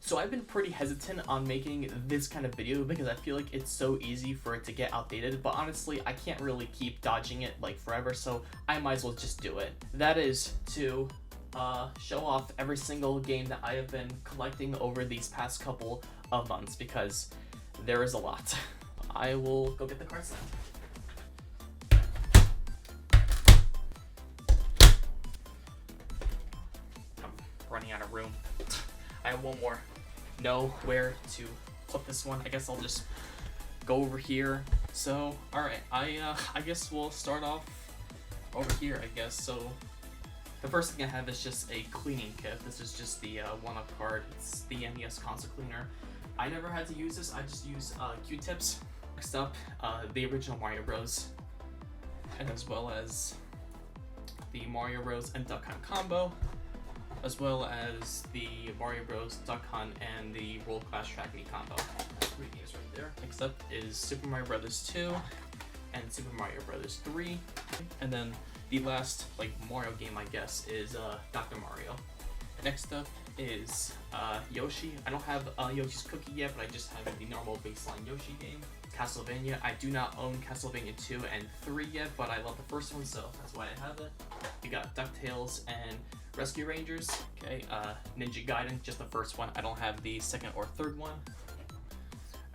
So I've been pretty hesitant on making this kind of video because I feel like it's so easy for it to get outdated, but honestly I can't really keep dodging it like forever, so I might as well just do it. That is to show off every single game that I have been collecting over these past couple of months, because there is a lot. I will go get the cards now. I'm running out of room. I have one more. Know where to put this one. I guess I'll just go over here. So, alright, I guess we'll start off over here, I guess. So, the first thing I have is just a cleaning kit. This is just the one-up card. It's the NES console cleaner. I never had to use this. I just use Q-tips. Next up, the original Mario Bros. And as well as the Mario Bros. And Duck Hunt combo, as well as the Mario Bros. Duck Hunt and the World Class Track Meet combo. 3 games right there. Next up is Super Mario Bros. 2 and Super Mario Bros. 3. And then the last Mario game, I guess, is Dr. Mario. Next up is Yoshi. I don't have Yoshi's Cookie yet, but I just have the normal baseline Yoshi game. Castlevania. I do not own Castlevania 2 and 3 yet, but I love the first one, so that's why I have it. You got DuckTales and Rescue Rangers. Okay, Ninja Gaiden, just the first one. I don't have the second or third one.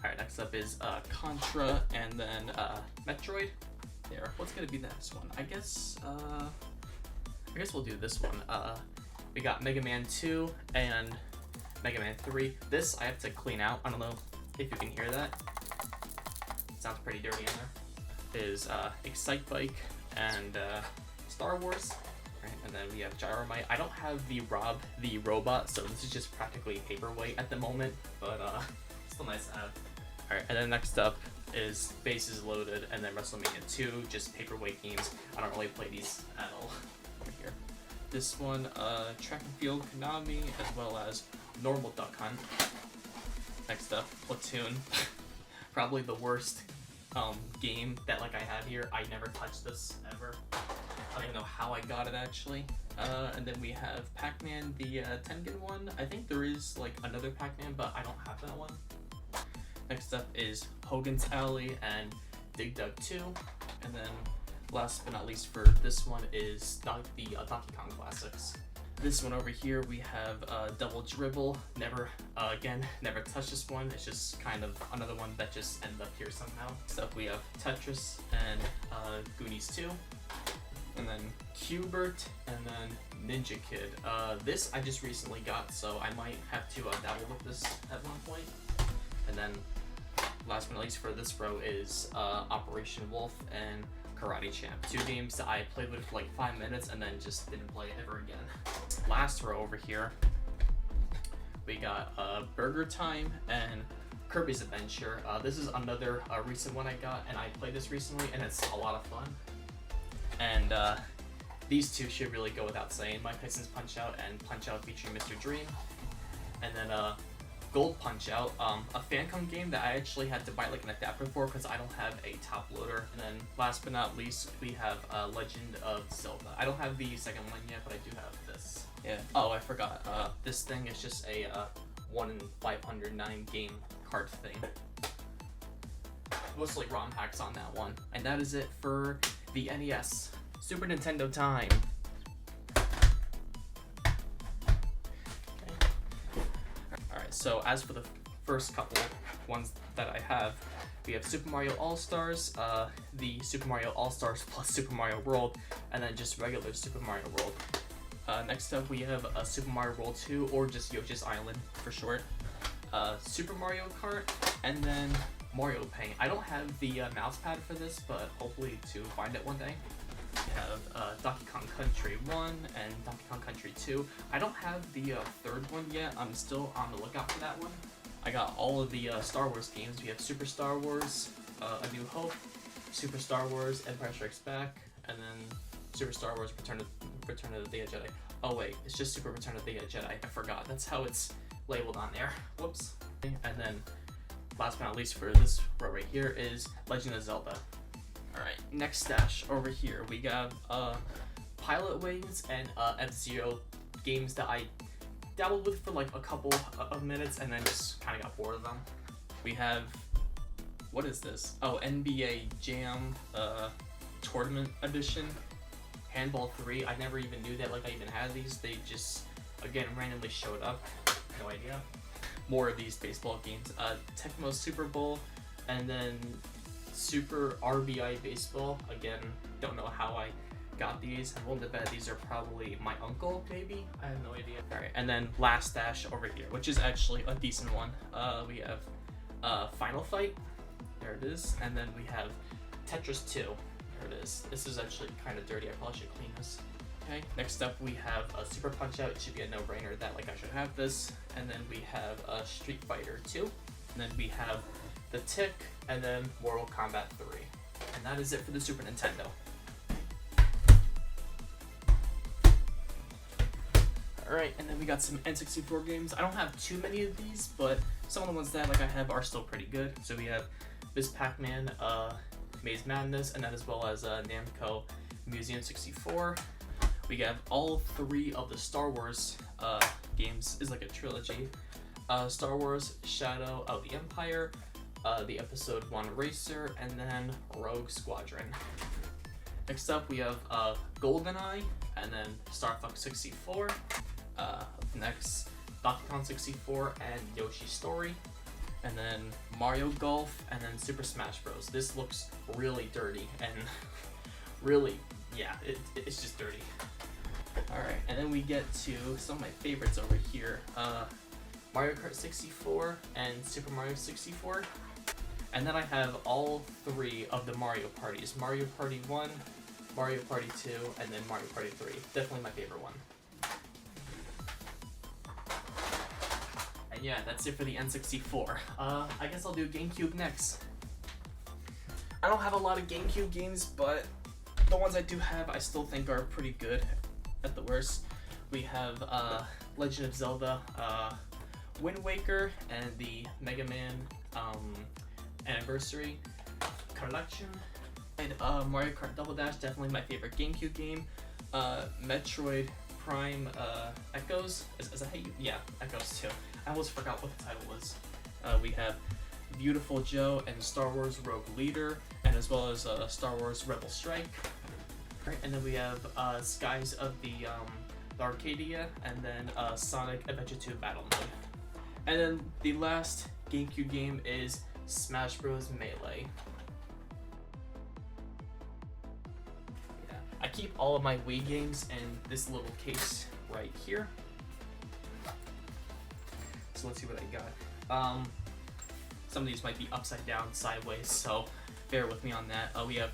Alright, next up is Contra, and then Metroid. There. What's gonna be the next one? I guess we'll do this one. We got Mega Man 2 and Mega Man 3. This I have to clean out. I don't know if you can hear that. Sounds pretty dirty in there. Is Excite Bike and Star Wars. Right, and then we have Gyromite. I don't have the Rob the Robot, so this is just practically paperweight at the moment, but still nice to have. Alright, and then next up is Bases Loaded, and then WrestleMania 2, just paperweight games. I don't really play these at all. Right here. This one, Track and Field Konami, as well as normal Duck Hunt. Next up, Platoon. Probably the worst game that I have here. I never touched this ever. I don't even know how I got it actually. And then we have Pac-Man, the Tengen one. I think there is another Pac-Man, but I don't have that one. Next up is Hogan's Alley and Dig Dug 2. And then last but not least for this one is the Donkey Kong Classics. This one over here we have Double Dribble. Never touched this one. It's just kind of another one that just ended up here somehow. Next up we have Tetris and Goonies 2. And then Q*bert, and then Ninja Kid. This I just recently got, so I might have to dabble with this at one point. And then last but not least for this row is Operation Wolf and Karate Champ. 2 games that I played with for 5 minutes and then just didn't play ever again. Last row over here, we got Burger Time and Kirby's Adventure. This is another recent one I got, and I played this recently, and it's a lot of fun. And these two should really go without saying. Mike Tyson's Punch-Out and Punch-Out featuring Mr. Dream. And then Gold Punch-Out, a Famicom game that I actually had to buy an adapter for because I don't have a top loader. And then last but not least, we have Legend of Zelda. I don't have the second one yet, but I do have this. Yeah. Oh, I forgot. This thing is just a 1 in 509 game card thing. Mostly ROM hacks on that one. And that is it for the NES. Super Nintendo time. Alright, so as for the first couple ones that I have, we have Super Mario All-Stars, the Super Mario All-Stars plus Super Mario World, and then just regular Super Mario World. Next up we have Super Mario World 2, or just Yoshi's Island for short, Super Mario Kart, and then Mario Paint. I don't have the mouse pad for this, but hopefully to find it one day. We have Donkey Kong Country 1 and Donkey Kong Country 2. I don't have the third one yet. I'm still on the lookout for that one. I got all of the Star Wars games. We have Super Star Wars, A New Hope, Super Star Wars, Empire Strikes Back, and then Super Star Wars Return of the Jedi. Oh wait, it's just Super Return of the Jedi. I forgot. That's how it's labeled on there. Whoops. And then last but not least for this row right here is Legend of Zelda. Alright, next stash over here we got Pilot Wings and F-Zero games that I dabbled with for like a couple of minutes and then just kind of got bored of them. We have, what is this? Oh, NBA Jam Tournament Edition. Handball 3. I never even knew that like I even had these. They just, again, randomly showed up. No idea. More of these baseball games. Tecmo Super Bowl, and then Super RBI Baseball. Again, don't know how I got these. I'm willing to bet these are probably my uncle, maybe? I have no idea. Alright, and then Last Dash over here, which is actually a decent one. We have Final Fight. There it is. And then we have Tetris 2. There it is. This is actually kind of dirty. I probably should clean this. Okay, next up we have a Super Punch-Out. It should be a no-brainer that like I should have this. And then we have a Street Fighter 2. And then we have the Tick, and then Mortal Kombat 3. And that is it for the Super Nintendo. Alright, and then we got some N64 games. I don't have too many of these, but some of the ones that like I have are still pretty good. So we have Ms. Pac-Man, Maze Madness, and then as well as Namco Museum 64. We have all 3 of the Star Wars games, is like a trilogy. Star Wars Shadow of the Empire, the Episode 1 Racer, and then Rogue Squadron. Next up we have GoldenEye, and then Star Fox 64. Next, Donkey Kong 64 and Yoshi's Story. And then Mario Golf, and then Super Smash Bros. This looks really dirty, and really, yeah, it's just dirty. Alright, and then we get to some of my favorites over here. Mario Kart 64 and Super Mario 64. And then I have all 3 of the Mario parties. Mario Party 1, Mario Party 2, and then Mario Party 3. Definitely my favorite one. And yeah, that's it for the N64. I guess I'll do GameCube next. I don't have a lot of GameCube games, but the ones I do have I still think are pretty good at the worst. We have Legend of Zelda, Wind Waker, and the Mega Man Anniversary Collection. And Mario Kart Double Dash, definitely my favorite GameCube game. Metroid Prime Echoes. Is that how you? Yeah, Echoes too. I almost forgot what the title was. We have Beautiful Joe and Star Wars Rogue Leader, and as well as Star Wars Rebel Strike. Right, and then we have Skies of the Arcadia, and then Sonic Adventure 2 Battle Mode. And then the last GameCube game is Smash Bros. Melee. Yeah, I keep all of my Wii games in this little case right here. So let's see what I got. Some of these might be upside down, sideways, so bear with me on that. We have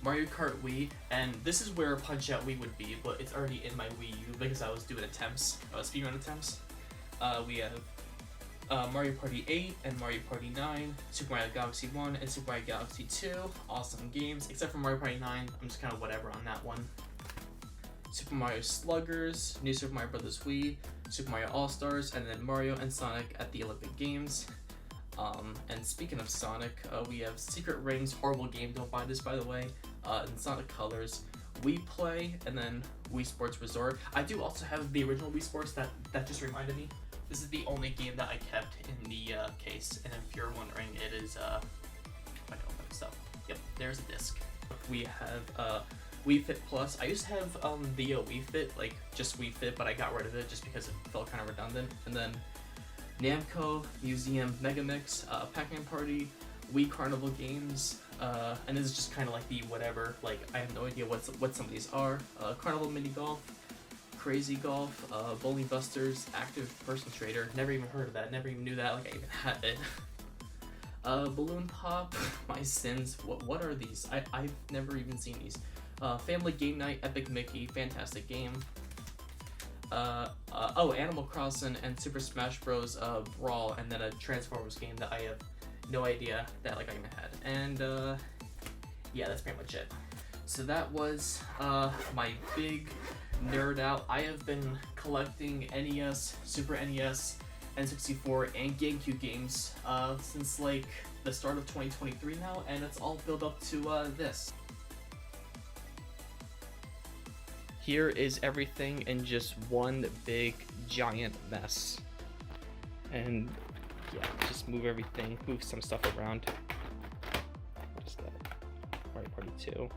Mario Kart Wii, and this is where Punch-Out Wii would be, but it's already in my Wii U because I was doing attempts, speedrun attempts. We have Mario Party 8 and Mario Party 9, Super Mario Galaxy 1 and Super Mario Galaxy 2. Awesome games, except for Mario Party 9, I'm just kind of whatever on that one. Super Mario Sluggers, New Super Mario Bros. Wii, Super Mario All-Stars, and then Mario and Sonic at the Olympic Games. And speaking of Sonic, we have Secret Rings, horrible game, don't buy this by the way, and Sonic Colors, Wii Play, and then Wii Sports Resort. I do also have the original Wii Sports, that just reminded me. This is the only game that I kept in the case, and if you're wondering, it is, if I can open this up. Yep, there's a disc. We have Wii Fit Plus. I used to have the Wii Fit, like just Wii Fit, but I got rid of it just because it felt kind of redundant. And then Namco Museum Megamix, Pac-Man Party, Wii Carnival Games, and this is just kind of like the whatever. Like I have no idea what some of these are. Carnival Mini Golf, Crazy Golf, Bowling Busters, Active Person Trader. Never even heard of that. Never even knew that. Like I even had it. Balloon Pop, My Sins. What are these? I've never even seen these. Family Game Night, Epic Mickey, fantastic game. Animal Crossing and Super Smash Bros. Brawl, and then a Transformers game that I have no idea that like I even had. And yeah, that's pretty much it. So that was my big nerd out. I have been collecting NES, Super NES, N64, and GameCube games since like the start of 2023 now, and it's all built up to this. here is everything in just one big giant mess. And yeah, just move everything, move some stuff around. Just that Mario Party 2.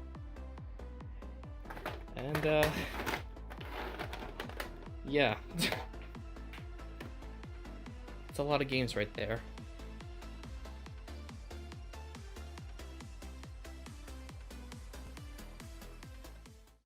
And yeah. It's a lot of games right there.